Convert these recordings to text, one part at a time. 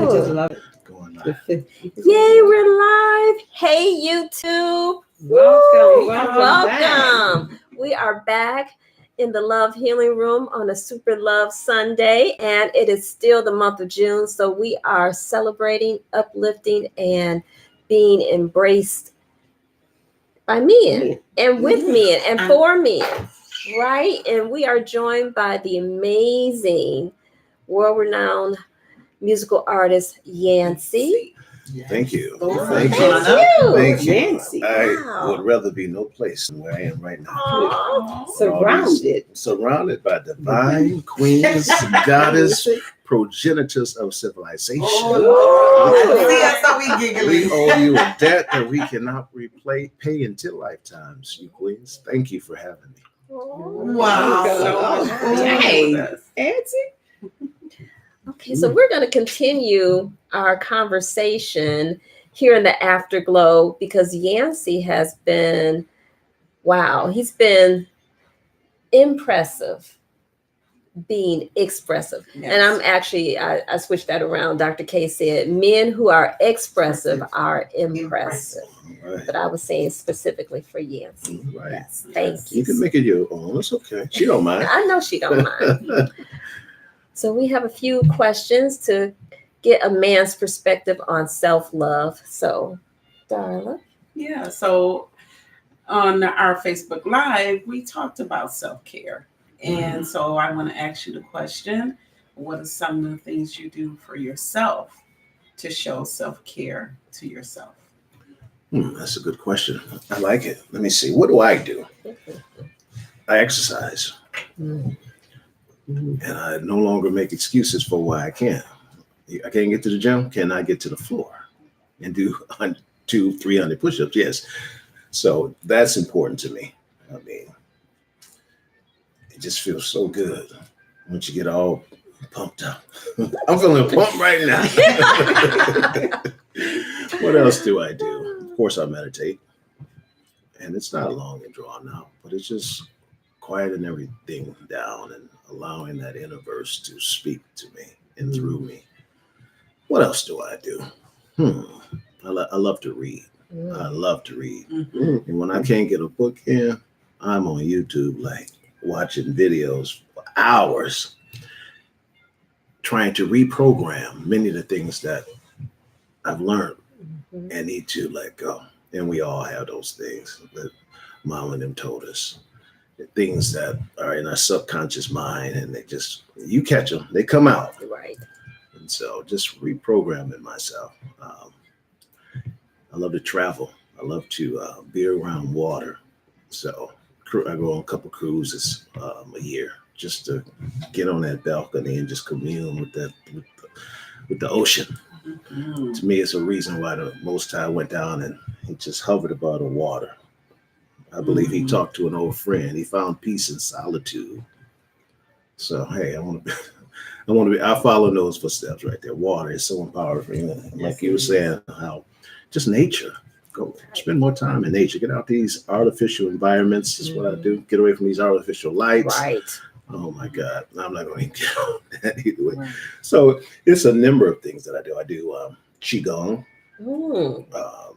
I just love it. Going live. Yay, we're live. Hey, YouTube. Welcome. We are back in the Love Healing Room on a Super Love Sunday, and it is still the month of June, so we are celebrating, uplifting, and being embraced by men and with men and for men, right? And we are joined by the amazing, world-renowned musical artist Yancyy. Thank you. Thank you. Yancyy. I would rather be no place than where I am right now. Surrounded by divine queens, goddess, progenitors of civilization. That's how we giggling. We owe you a debt that we cannot pay until lifetimes, you queens. Thank you for having me. Wow. Okay, so we're going to continue our conversation here in the Afterglow because Yancyy has been, he's been impressive being expressive. Yes. And I'm actually, I switched that around. Dr. K said, men who are expressive are impressive. Right. But I was saying specifically for Yancyy. Right. Yes, thank you. You can make it your own. It's okay. She don't mind. I know she don't mind. So we have a few questions to get a man's perspective on self-love. So, Darla. Yeah, so on our Facebook Live, we talked about self-care. And so I want to ask you the question, what are some of the things you do for yourself to show self-care to yourself? That's a good question. I like it. Let me see. What do I do? I exercise. And I no longer make excuses for why I can't. I can't get to the gym. Can I get to the floor and do 200-300 push-ups? Yes. So that's important to me. I mean, it just feels so good once you get all pumped up. I'm feeling pumped right now. What else do I do? Of course, I meditate. And it's not long and drawn out, but it's just quieting everything down and allowing that inner verse to speak to me and through me. What else do I do? I love to read. I love to read. And when I can't get a book in, I'm on YouTube, like watching videos for hours, trying to reprogram many of the things that I've learned and need to let go. And we all have those things that Mom and them told us. Things that are in our subconscious mind, and you catch them, they come out. Right. And so just reprogramming myself. I love to travel. I love to be around water. So I go on a couple cruises a year just to get on that balcony and just commune with the ocean. To me, it's a reason why the Most High went down and he just hovered above the water. I believe he talked to an old friend. He found peace in solitude. So, hey, I follow in those footsteps right there. Water is so empowering. Like you were saying, how just nature. Go spend more time in nature. Get out these artificial environments is what I do. Get away from these artificial lights. Right. Oh my God. I'm not going to get on that either way. Right. So it's a number of things that I do. I do Qigong.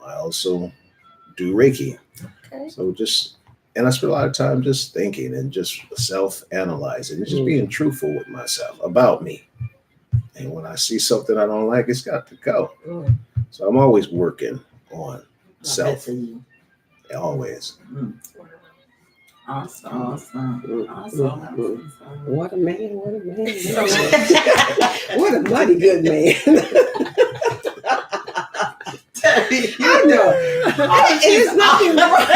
I also do Reiki. Okay. So and I spend a lot of time just thinking and just self-analyzing and just being truthful with myself about me. And when I see something I don't like, it's got to go. So I'm always working on self. Always. Awesome. What a man. What a mighty good man. I know. There's nothing wrong.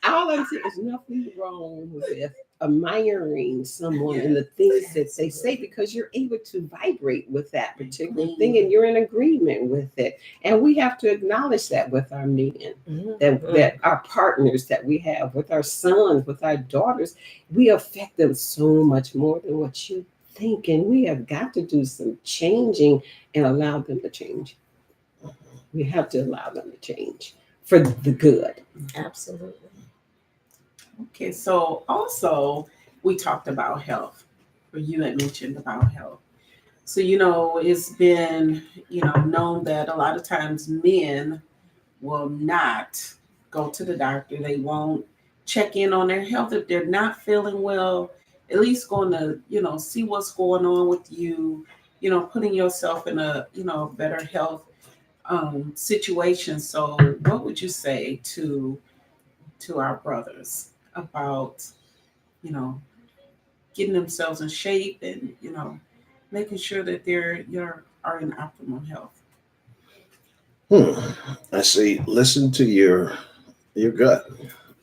All I'm saying is nothing wrong with admiring someone and the things that they say, because you're able to vibrate with that particular thing and you're in agreement with it. And we have to acknowledge that with our men, that our partners that we have, with our sons, with our daughters, we affect them so much more than what you think. And we have got to do some changing and allow them to change. We have to allow them to change for the good. Absolutely. Okay, so also we talked about health, or you had mentioned about health. So, it's been, known that a lot of times men will not go to the doctor. They won't check in on their health if they're not feeling well. At least going to, see what's going on with you, putting yourself in a, better health situation. So, what would you say to our brothers about, you know, getting themselves in shape and, making sure that are in optimal health? I say, listen to your gut.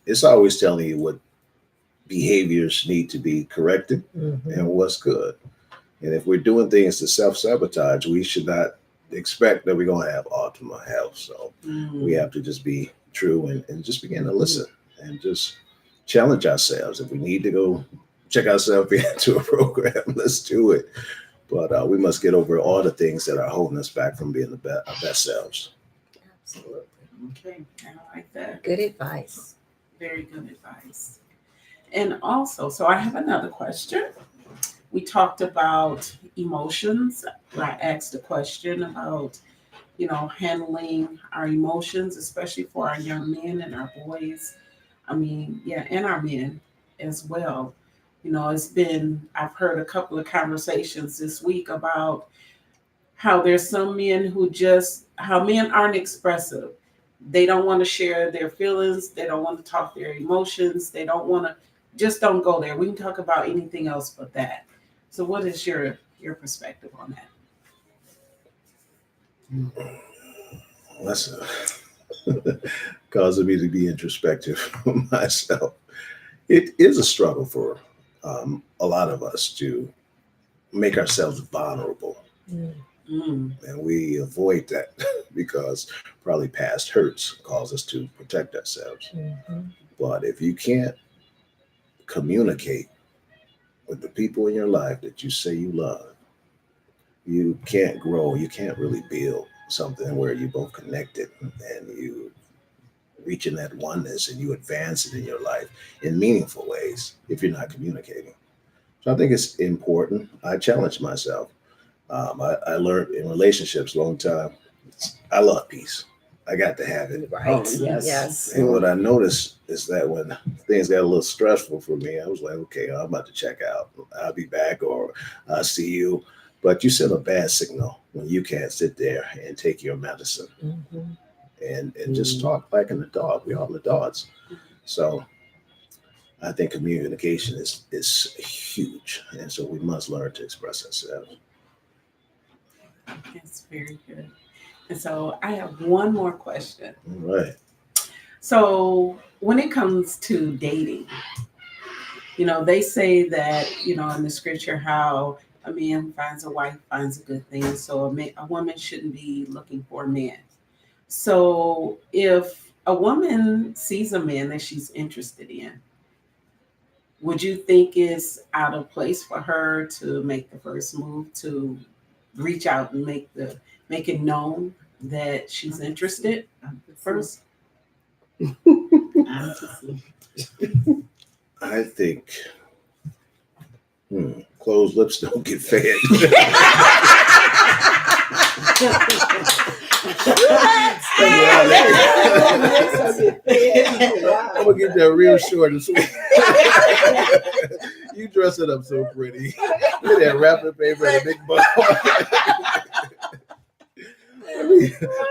It's always telling you what behaviors need to be corrected and what's good. And if we're doing things to self sabotage, we should not expect that we're going to have optimal health. So we have to just be true and just begin to listen and just challenge ourselves. If we need to go check ourselves into a program, let's do it. But we must get over all the things that are holding us back from being our best selves. Absolutely. Okay, I like that. Good advice. Very good advice. And also, so I have another question. We talked about emotions. I asked a question about, handling our emotions, especially for our young men and our boys. I mean, yeah, and our men as well. I've heard a couple of conversations this week about how there's some men how men aren't expressive. They don't want to share their feelings. They don't want to talk their emotions. They don't want to, just don't go there. We can talk about anything else but that. So what is your perspective on that? That's causing me to be introspective myself. It is a struggle for a lot of us to make ourselves vulnerable. And we avoid that because probably past hurts cause us to protect ourselves. But if you can't communicate with the people in your life that you say you love, you can't grow. You can't really build something where you're both connected and you reaching that oneness and you advance it in your life in meaningful ways if you're not communicating. So I think it's important. I challenge myself. I learned in relationships a long time. I love peace. I got to have it. Right. Oh, yes. Yes. And what I noticed is that when things got a little stressful for me, I was like, okay, I'm about to check out. I'll be back or I'll see you. But you send a bad signal when you can't sit there and take your medicine and just talk like an adult. We all adults. So I think communication is huge. And so we must learn to express ourselves. It's very good. And so I have one more question. All right. So when it comes to dating, they say that, in the scripture, how a man finds a wife finds a good thing. So a woman shouldn't be looking for a man. So if a woman sees a man that she's interested in, would you think it's out of place for her to make the first move to reach out and make it known that she's interested first? I think closed lips don't get fed. I'm gonna get that real short and sweet. You dress it up so pretty. Look at that wrapping paper and a big ball.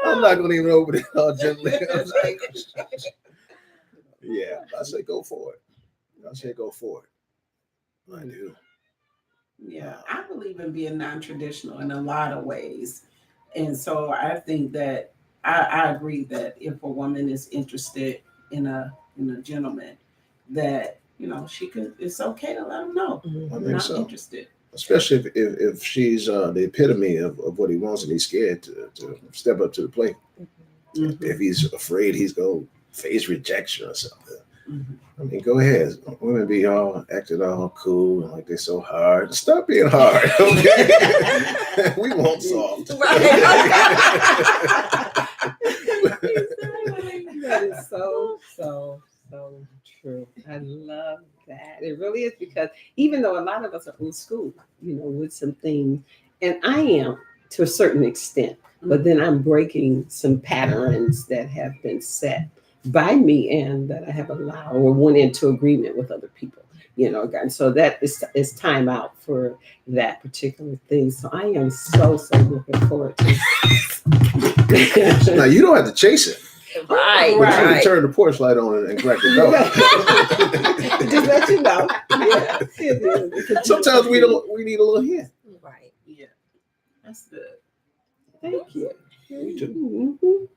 I'm not gonna even open it all gently. Yeah, I say go for it. I do. Yeah, I believe in being non-traditional in a lot of ways. And so I think that I agree that if a woman is interested in a gentleman, that it's okay to let him know I I'm think not so. interested. Especially if she's the epitome of what he wants and he's scared to step up to the plate. If he's afraid he's going to face rejection or something. I mean, go ahead. Women be all acting all cool and like they're so hard. Stop being hard, okay? We want soft. That is so true. I love that. It really is because even though a lot of us are old school, with some things, And I am to a certain extent, but then I'm breaking some patterns that have been set by me and that I have allowed or went into agreement with other people. And so that is time out for that particular thing. So I am so looking forward to Now you don't have to chase it. Right, But you can right. turn the porch light on and crack the door. just let you know. Yeah. Sometimes we need a little hint. Right. Yeah, that's good. Thank you. Me too. Mhm.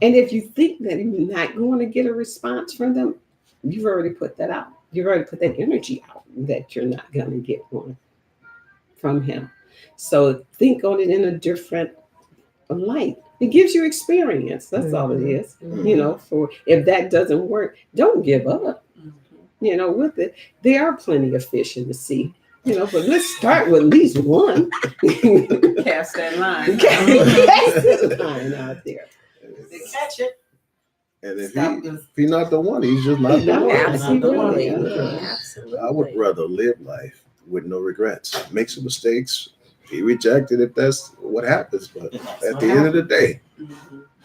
And if you think that you're not going to get a response from them, you've already put that out. You've already put that energy out that you're not going to get one from him. So think on it in a different light. It gives you experience. That's all it is. For if that doesn't work, don't give up. With it. There are plenty of fish in the sea. But let's start with at least one. Cast that line. Cast that line out there. They catch it. And if Stop this. he's not the one, he's just not the one. Absolutely. Yeah. Absolutely. I would rather live life with no regrets. Make some mistakes, be rejected if that's what happens. But at the end of the day,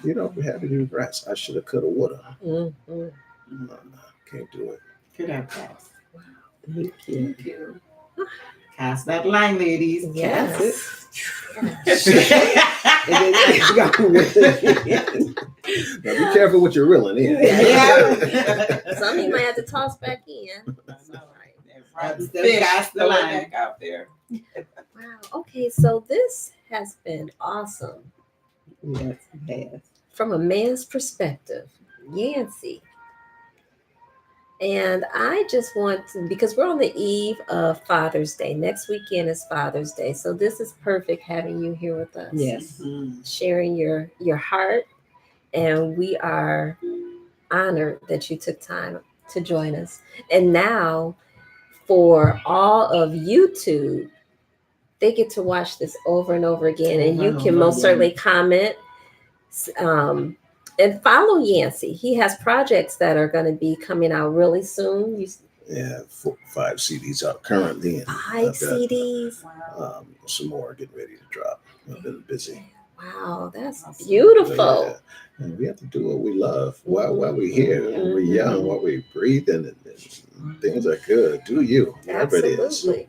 you don't have any regrets. I should have, could have, would have. Mhm. Can't do it. Could have passed. Thank you. Thank you. Cast that line, ladies. Yes. And then you got Now be careful what you're reeling in. Yeah. Some of you might have to toss back in. Right. Fish, Cast the throw it line. back out there. Wow. Okay, so this has been awesome Yes, it has. from a man's perspective. Yancyy. And I just want to, because we're on the eve of Father's Day. Next weekend is Father's Day. So this is perfect having you here with us. Yes. Sharing your heart. And we are honored that you took time to join us. And now for all of YouTube, they get to watch this over and over again. And you can most certainly comment. And follow Yancyy. He has projects that are going to be coming out really soon. Yeah, 5 CDs out currently. And 5 I've got, CDs. some more getting ready to drop. I've been busy. Wow, that's beautiful. Yeah. And we have to do what we love while we're here. When we're young, while we're breathing, and things are good. Do you, whatever it is. Absolutely.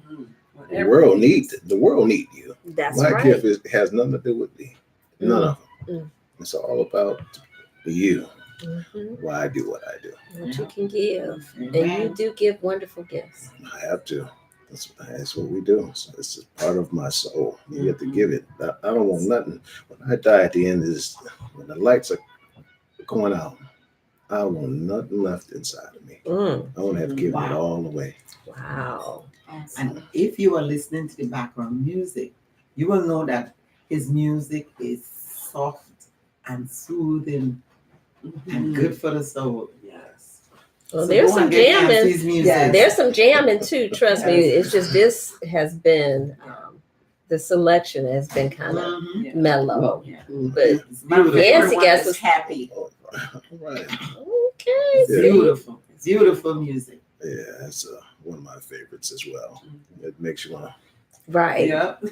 The world need you. That's My right. gift has nothing to do with me. None of them. Mm. It's all about you. Mhm. Why I do what I do. What you can give. And Amen. you do give wonderful gifts. I have to. That's what we do. So it's just part of my soul. You have to give it. I don't want nothing. When I die at the end of this, when the lights are going out, I don't want nothing left inside of me. I want to have given it all away. Wow. And if you are listening to the background music, you will know that his music is soft and soothing and good for the soul. Yes. Well, So there's go some and get jamming. Yancy's music. Yes. There's some jamming too. Trust me. Yes. It's just this has been the selection has been kind of Mhm. mellow. Yeah. But It's my favorite Yancyy one guess is was happy. Right. okay. It's Yeah. beautiful. It's beautiful music. Yeah, that's one of my favorites as well. It makes you want to. Right. Yep.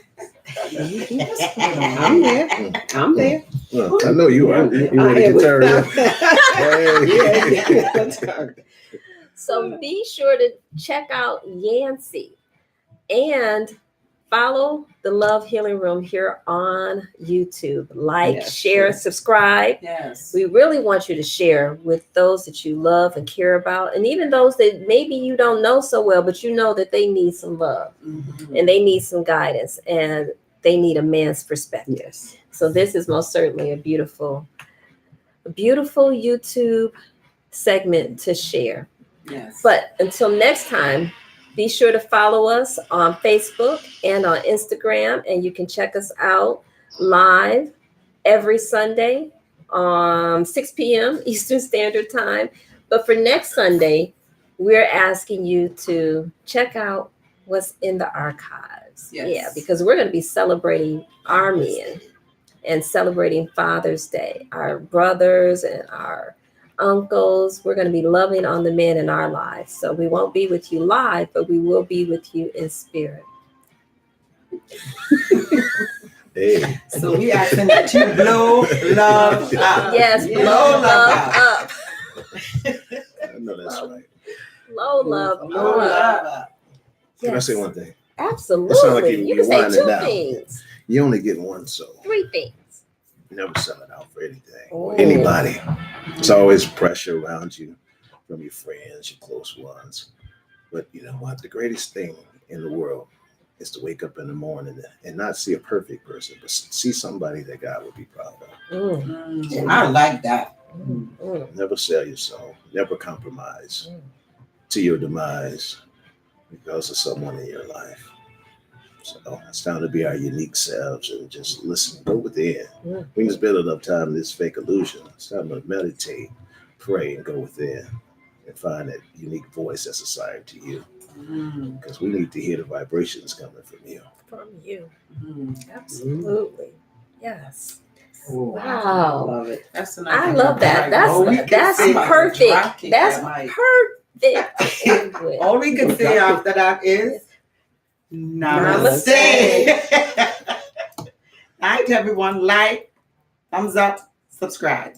I'm there. I'm there. I know you are. You want I a am. guitar? Yeah. Yeah. So be sure to check out Yancyy and follow the Love Healing Room here on YouTube. Like, Yes. share, subscribe. Yes. We really want you to share with those that you love and care about, and even those that maybe you don't know so well, but you know that they need some love and they need some guidance and they need a man's perspective. Yes. So this is most certainly a beautiful YouTube segment to share. Yes. But until next time, be sure to follow us on Facebook and on Instagram, and you can check us out live every Sunday 6 p.m. Eastern Standard Time. But for next Sunday, we're asking you to check out what's in the archives. Yes. Yeah, because we're going to be celebrating our men and celebrating Father's Day, our brothers and our uncles. We're going to be loving on the men in our lives. So we won't be with you live, but we will be with you in spirit. Hey. So we asking that you blow love up. Yes, Yeah. blow love up. I know that's right. Blow love Blow up. love up. Can I Yes, say one thing? absolutely. It sounds like you you're can say winding 2 down. things, You only get one soul. 3 things. You never sell it out for anything or Oh. anybody. It's always pressure around you from your friends, your close ones. But you know what? The greatest thing in the world is to wake up in the morning and not see a perfect person, but see somebody that God would be proud of. Mm, I like that. mm, Never sell your soul. Never compromise mm. to your demise because of someone in your life. So it's time to be our unique selves and just listen, go within. Mm. We can spend enough time in this fake illusion. It's time to meditate, pray, and go within and find that unique voice that's assigned to you. Because we need to hear the vibrations coming from you. From you. Mm. Absolutely. Yes. Oh, I Wow. love it. That's an I love that. That's Oh, we can that's say about to drop perfect. kick That's that mic. perfect. All we can say after that is namaste. Night, everyone. Like, thumbs up, subscribe.